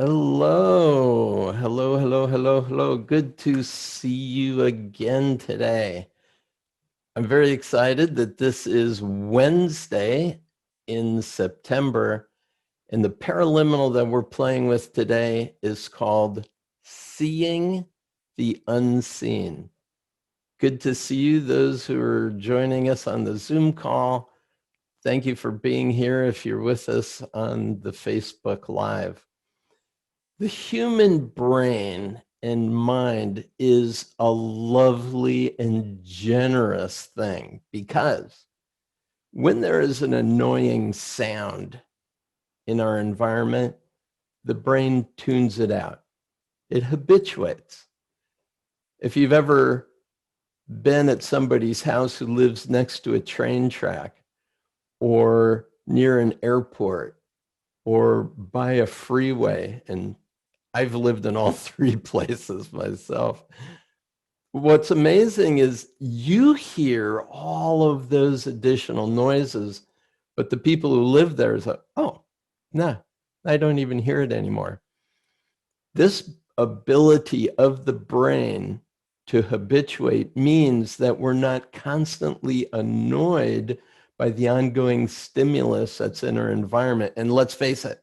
Hello, hello, hello, hello, hello. Good to see you again today. I'm very excited that this is Wednesday in September, and the paraliminal that we're playing with today is called Seeing the Unseen. Good to see you, those who are joining us on the Zoom call. Thank you for being here if you're with us on the Facebook Live. The human brain and mind is a lovely and generous thing because when there is an annoying sound in our environment, the brain tunes it out. It habituates. If you've ever been at somebody's house who lives next to a train track or near an airport or by a freeway, and I've lived in all three places myself. What's amazing is you hear all of those additional noises, but the people who live there is like, oh, no, I don't even hear it anymore. This ability of the brain to habituate means that we're not constantly annoyed by the ongoing stimulus that's in our environment. And let's face it,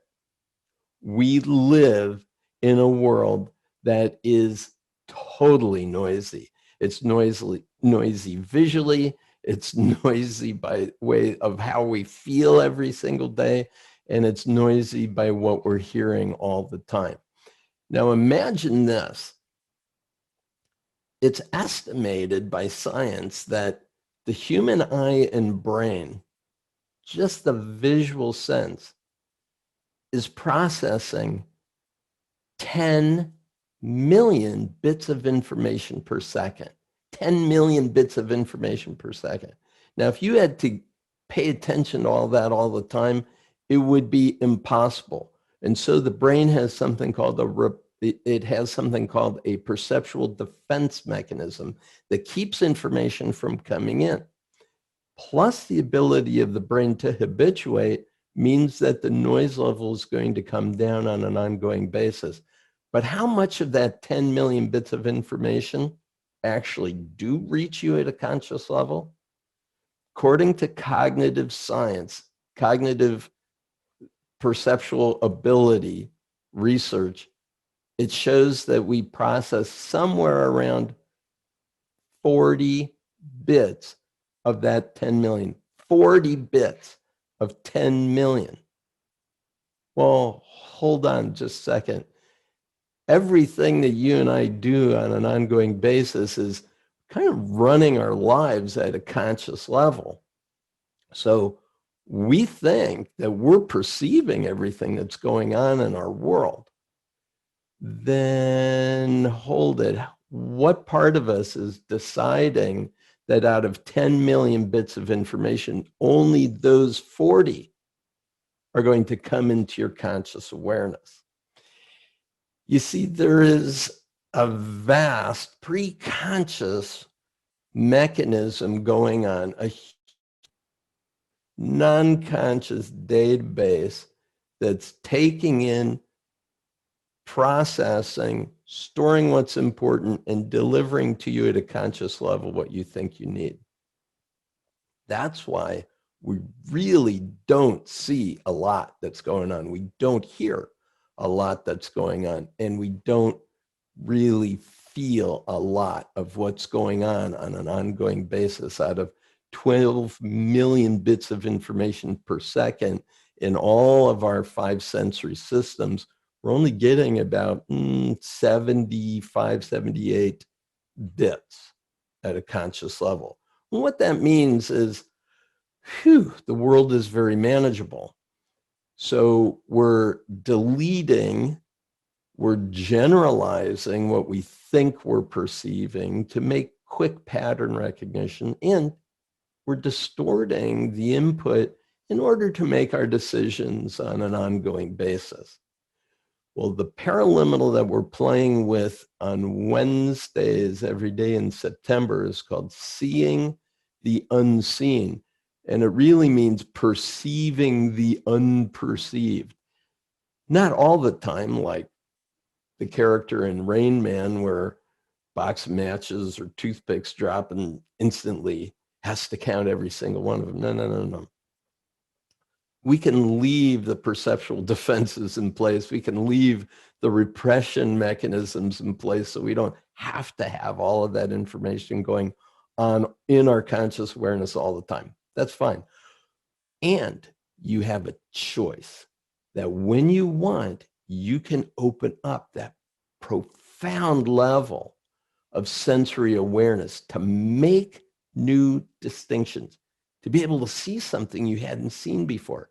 we live in a world that is totally noisy. It's noisy visually. It's noisy by way of how we feel every single day. And it's noisy by what we're hearing all the time. Now imagine this. It's estimated by science that the human eye and brain, just the visual sense, is processing 10 million bits of information per second. 10 million bits of information per second. Now, if you had to pay attention to all that all the time, it would be impossible. And so the brain has something called a perceptual defense mechanism that keeps information from coming in. Plus the ability of the brain to habituate means that the noise level is going to come down on an ongoing basis. But how much of that 10 million bits of information actually do reach you at a conscious level? According to cognitive science, cognitive perceptual ability research, it shows that we process somewhere around 40 bits of that 10 million. 40 bits of 10 million. Well, hold on just a second. Everything that you and I do on an ongoing basis is kind of running our lives at a conscious level. So we think that we're perceiving everything that's going on in our world. Then hold it. What part of us is deciding that out of 10 million bits of information, only those 40 are going to come into your conscious awareness? You see, there is a vast pre-conscious mechanism going on, a non-conscious database that's taking in, processing, storing what's important, and delivering to you at a conscious level what you think you need. That's why we really don't see a lot that's going on. We don't hear a lot that's going on, and we don't really feel a lot of what's going on an ongoing basis. Out of 12 million bits of information per second in all of our 5 sensory systems, we're only getting about 75, 78 bits at a conscious level. And what that means is, the world is very manageable. So we're deleting, we're generalizing what we think we're perceiving to make quick pattern recognition, and we're distorting the input in order to make our decisions on an ongoing basis. Well, the paraliminal that we're playing with on Wednesdays every day in September is called Seeing the Unseen. And it really means perceiving the unperceived. Not all the time, like the character in Rain Man, where box of matches or toothpicks drop and instantly has to count every single one of them. No, no, no, no. We can leave the perceptual defenses in place. We can leave the repression mechanisms in place so we don't have to have all of that information going on in our conscious awareness all the time. That's fine. And you have a choice that when you want, you can open up that profound level of sensory awareness to make new distinctions, to be able to see something you hadn't seen before,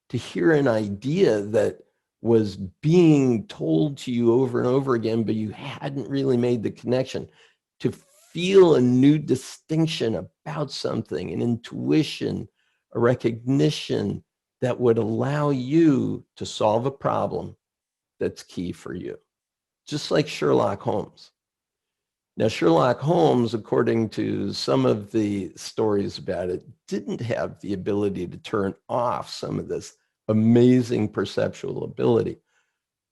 to hear an idea that was being told to you over and over again, but you hadn't really made the connection, to feel a new distinction about something, an intuition, a recognition that would allow you to solve a problem that's key for you. Just like Sherlock Holmes. Now, Sherlock Holmes, according to some of the stories about it, didn't have the ability to turn off some of this amazing perceptual ability.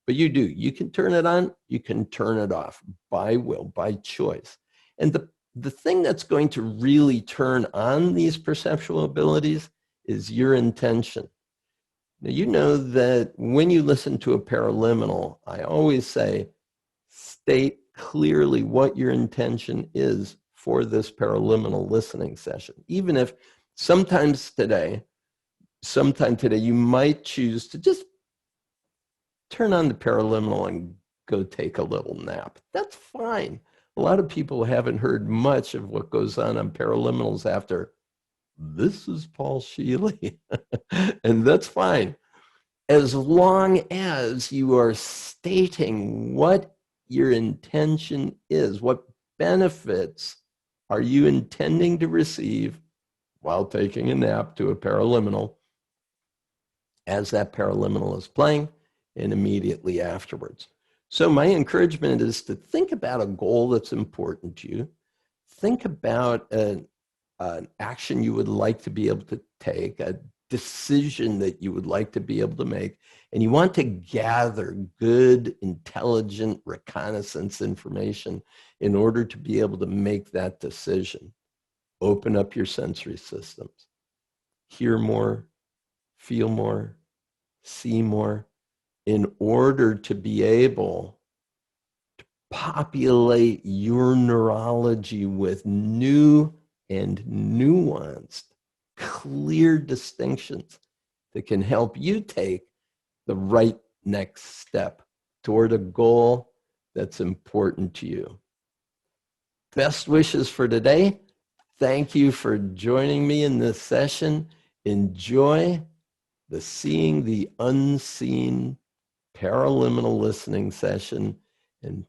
But you do. You can turn it on, you can turn it off by will, by choice. And the thing that's going to really turn on these perceptual abilities is your intention. Now, you know that when you listen to a paraliminal, I always say, state clearly what your intention is for this paraliminal listening session. Even if sometime today, you might choose to just turn on the paraliminal and go take a little nap. That's fine. A lot of people haven't heard much of what goes on paraliminals after, this is Paul Scheele, and that's fine. As long as you are stating what your intention is, what benefits are you intending to receive while taking a nap to a paraliminal, as that paraliminal is playing, and immediately afterwards. So my encouragement is to think about a goal that's important to you. Think about an action you would like to be able to take, a decision that you would like to be able to make, and you want to gather good, intelligent reconnaissance information in order to be able to make that decision. Open up your sensory systems. Hear more, feel more, see more, in order to be able to populate your neurology with new and nuanced, clear distinctions that can help you take the right next step toward a goal that's important to you. Best wishes for today. Thank you for joining me in this session. Enjoy the Seeing the Unseen paraliminal listening session, and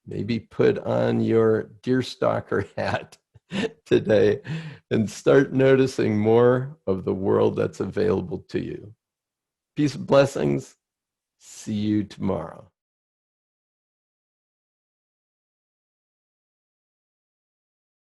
maybe put on your deerstalker hat today and start noticing more of the world that's available to you. Peace and blessings. See you tomorrow.